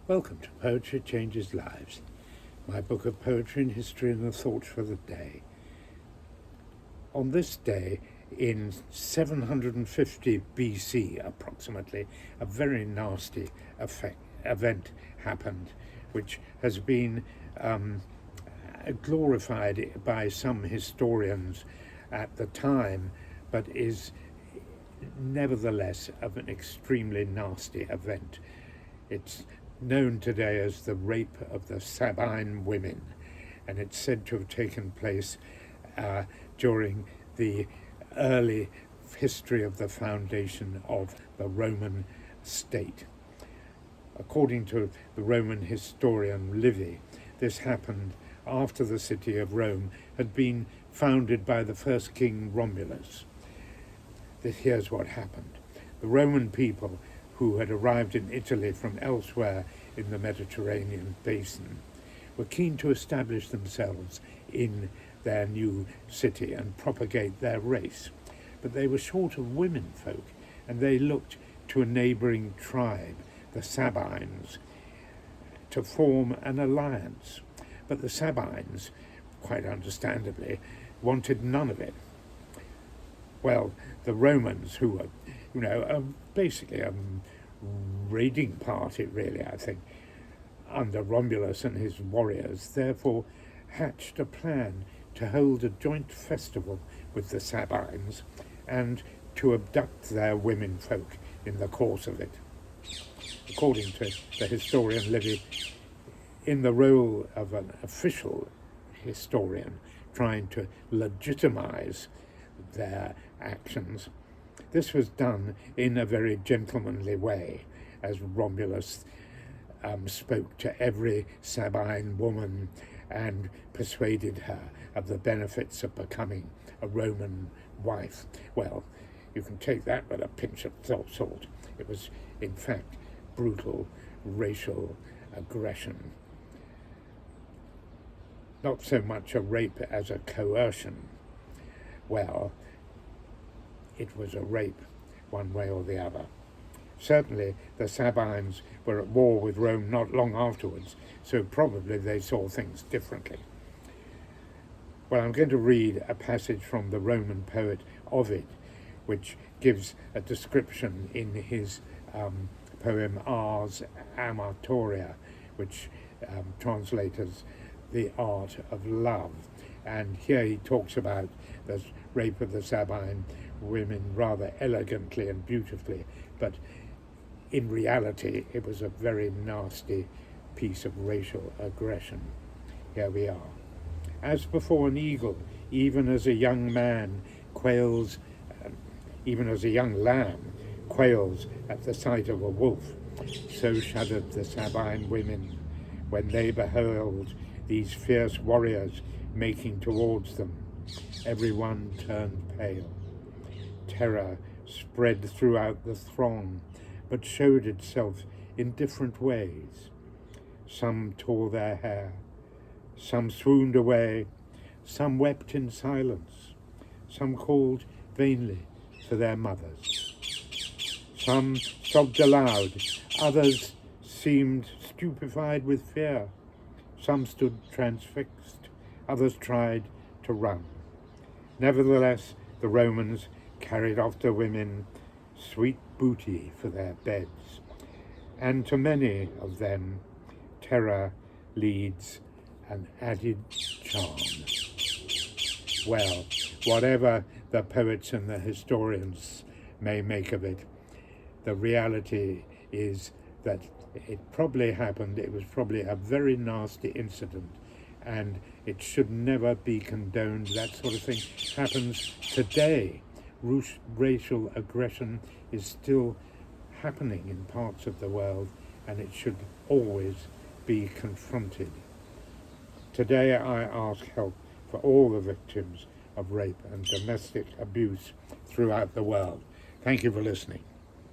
Welcome to Poetry Changes Lives, my book of poetry and history and the thoughts for the day. On this day, in 750 BC approximately, a very nasty event happened, which has been glorified by some historians at the time, but is nevertheless of an extremely nasty event. It's known today as the rape of the Sabine women, and it's said to have taken place during the early history of the foundation of the Roman state. According to the Roman historian Livy, this happened after the city of Rome had been founded by the first king Romulus. Here's what happened. The Roman people who had arrived in Italy from elsewhere in the Mediterranean basin were keen to establish themselves in their new city and propagate their race. But they were short of women folk, and they looked to a neighbouring tribe, the Sabines, to form an alliance. But the Sabines, quite understandably, wanted none of it. Well, the Romans, who were, basically a raiding party, really, I think, under Romulus and his warriors, therefore hatched a plan to hold a joint festival with the Sabines and to abduct their women folk in the course of it. According to the historian Livy, in the role of an official historian trying to legitimise their actions, this was done in a very gentlemanly way, as Romulus spoke to every Sabine woman and persuaded her of the benefits of becoming a Roman wife. Well, you can take that with a pinch of salt. It was, in fact, brutal racial aggression. Not so much a rape as a coercion. Well, it was a rape, one way or the other. Certainly, the Sabines were at war with Rome not long afterwards, so probably they saw things differently. Well, I'm going to read a passage from the Roman poet Ovid, which gives a description in his poem Ars Amatoria, which translates as the art of love. And here he talks about the rape of the Sabine women rather elegantly and beautifully, but in reality it was a very nasty piece of racial aggression. Here we are. As before an eagle, even as a young man quails, even as a young lamb quails at the sight of a wolf, so shuddered the Sabine women when they beheld these fierce warriors making towards them. Every one turned pale. Terror spread throughout the throng, but showed itself in different ways. Some tore their hair, some swooned away, some wept in silence, some called vainly for their mothers. Some sobbed aloud, others seemed stupefied with fear. Some stood transfixed, others tried to run. Nevertheless, the Romans carried off the women sweet booty for their beds, and to many of them terror leads an added charm. Well, whatever the poets and the historians may make of it, the reality is that it probably happened. It was probably a very nasty incident, and it should never be condoned. That sort of thing happens today. Racial aggression is still happening in parts of the world, and it should always be confronted. Today I ask help for all the victims of rape and domestic abuse throughout the world. Thank you for listening.